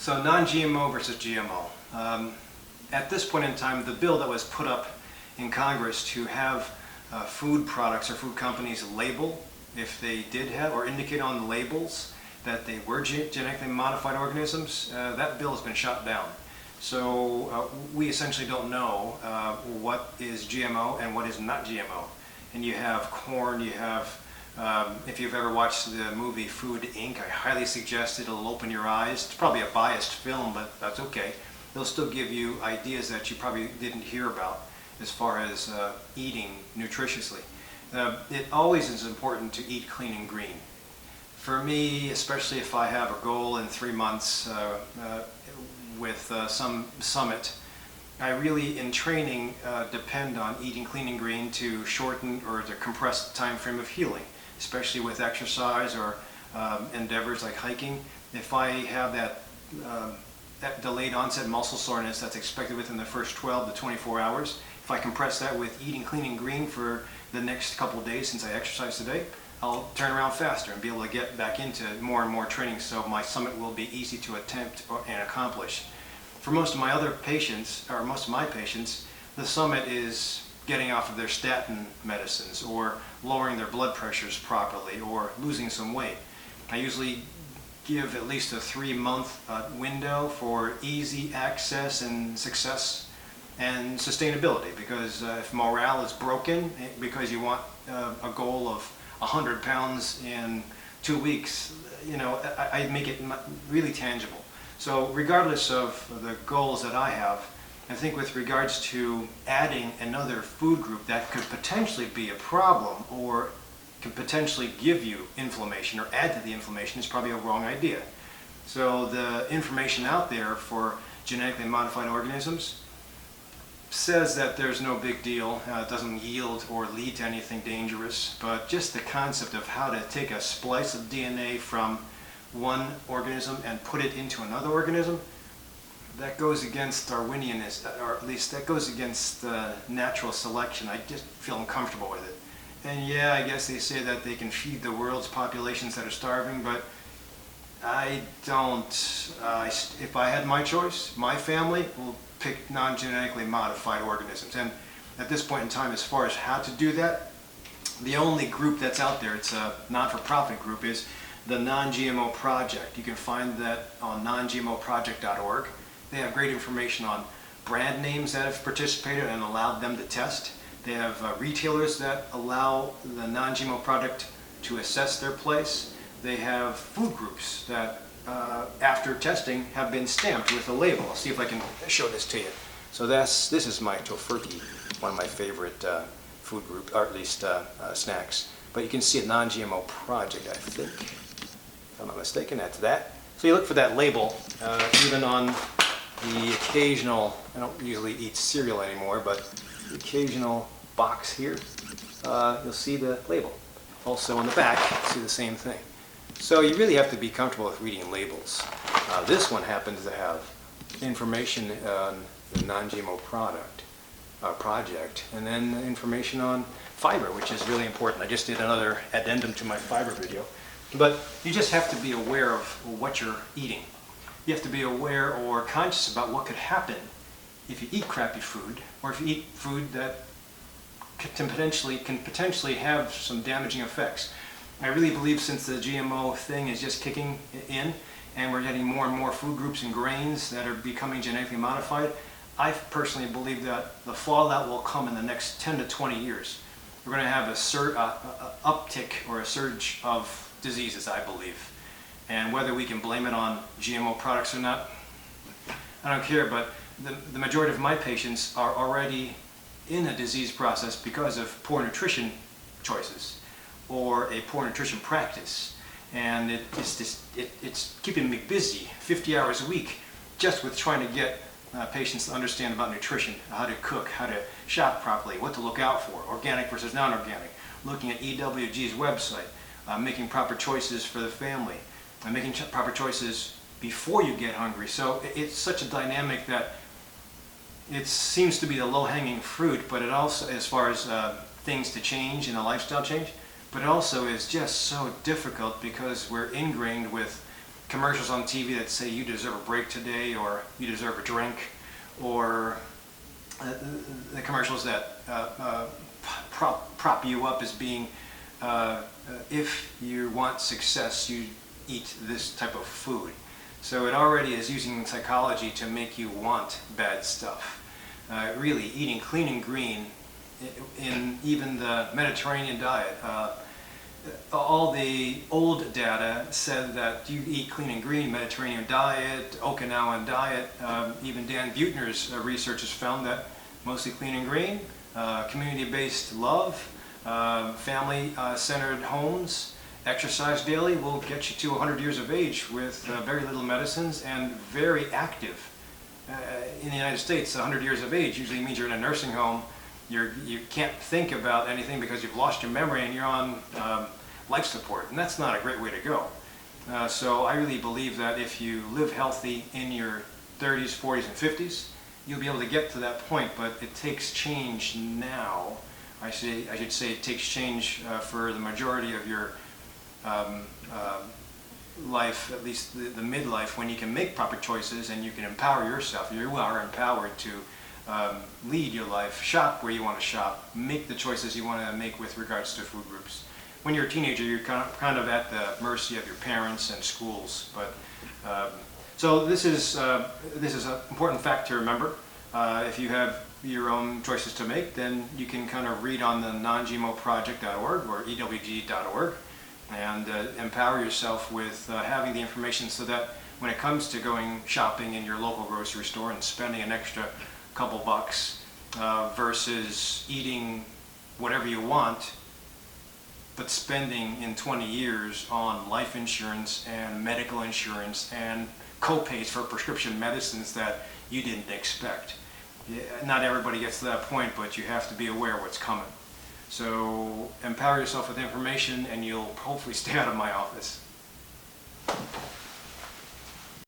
So non-GMO versus GMO. At this point in time, the bill that was put up in Congress to have food products or food companies label, if they did have or indicate on the labels that they were genetically modified organisms, that bill has been shot down. So we essentially don't know what is GMO and what is not GMO. And you have corn, you have, if you've ever watched the movie Food Inc., I highly suggest it. It'll open your eyes. It's probably a biased film, but that's okay. They'll still give you ideas that you probably didn't hear about as far as eating nutritiously. It always is important to eat clean and green. For me, especially if I have a goal in 3 months with some summit, I really, in training, depend on eating clean and green to shorten or to compress the time frame of healing, especially with exercise or endeavors like hiking. If I have that delayed onset muscle soreness that's expected within the first 12 to 24 hours, if I compress that with eating clean and green for the next couple of days since I exercised today, I'll turn around faster and be able to get back into more and more training, so my summit will be easy to attempt and accomplish. For most of my other patients, or most of my patients, the summit is getting off of their statin medicines or lowering their blood pressures properly or losing some weight. I usually give at least a 3-month window for easy access and success and sustainability, because if morale is broken because you want a goal of 100 pounds in 2 weeks, you know, I make it really tangible. So regardless of the goals that I have, I think with regards to adding another food group that could potentially be a problem or could potentially give you inflammation or add to the inflammation is probably a wrong idea. So the information out there for genetically modified organisms says that there's no big deal, it doesn't yield or lead to anything dangerous, but just the concept of how to take a splice of DNA from one organism and put it into another organism, that goes against Darwinianism, or at least that goes against natural selection. I just feel uncomfortable with it. And yeah, I guess they say that they can feed the world's populations that are starving, but I don't. If I had my choice, my family will pick non-genetically modified organisms. And at this point in time, as far as how to do that, the only group that's out there, it's a not-for-profit group, is the Non-GMO Project. You can find that on nongmoproject.org. They have great information on brand names that have participated and allowed them to test. They have retailers that allow the Non-GMO Project to assess their place. They have food groups that, after testing, have been stamped with a label. I'll see if I can show this to you. So this is my tofurkey, one of my favorite food groups, or at least snacks. But you can see a Non-GMO Project, I think. If I'm not mistaken, that's that. So you look for that label, even on the occasional, I don't usually eat cereal anymore, but the occasional box here, you'll see the label. Also on the back, you'll see the same thing. So you really have to be comfortable with reading labels. This one happens to have information on the Non-GMO project, and then information on fiber, which is really important. I just did another addendum to my fiber video. But you just have to be aware of what you're eating. You have to be aware or conscious about what could happen if you eat crappy food, or if you eat food that can potentially have some damaging effects. I really believe, since the GMO thing is just kicking in and we're getting more and more food groups and grains that are becoming genetically modified, I personally believe that the fallout will come in the next 10 to 20 years. We're going to have a uptick or a surge of diseases, I believe. And whether we can blame it on GMO products or not, I don't care, but the majority of my patients are already in a disease process because of poor nutrition choices or a poor nutrition practice. And it's keeping me busy 50 hours a week just with trying to get patients to understand about nutrition, how to cook, how to shop properly, what to look out for, organic versus non-organic, looking at EWG's website, making proper choices for the family, and making proper choices before you get hungry. So it's such a dynamic that it seems to be the low-hanging fruit, but it also, as far as things to change and a lifestyle change, but it also is just so difficult because we're ingrained with commercials on TV that say you deserve a break today, or you deserve a drink, or the commercials that prop you up as being, if you want success, you eat this type of food. So it already is using psychology to make you want bad stuff. Really, eating clean and green in even the Mediterranean diet. All the old data said that you eat clean and green, Mediterranean diet, Okinawan diet. Even Dan Buettner's research has found that mostly clean and green, community-based love, family-centered homes, exercise daily will get you to 100 years of age with very little medicines and very active. In the United States, 100 years of age usually means you're in a nursing home. You can't think about anything because you've lost your memory and you're on life support, and that's not a great way to go. So I really believe that if you live healthy in your 30s, 40s, and 50s, you'll be able to get to that point, but it takes change now. I should say it takes change for the majority of your life, at least the midlife, when you can make proper choices and you can empower yourself. You are empowered to lead your life, shop where you want to shop, make the choices you want to make with regards to food groups. When you're a teenager, you're kind of at the mercy of your parents and schools. But so this is an important fact to remember. If you have your own choices to make, then you can kind of read on the non-GMOproject.org or ewg.org and empower yourself with having the information so that when it comes to going shopping in your local grocery store and spending an extra couple bucks versus eating whatever you want, but spending in 20 years on life insurance and medical insurance and co-pays for prescription medicines that you didn't expect. Not everybody gets to that point, but you have to be aware of what's coming. So empower yourself with information and you'll hopefully stay out of my office.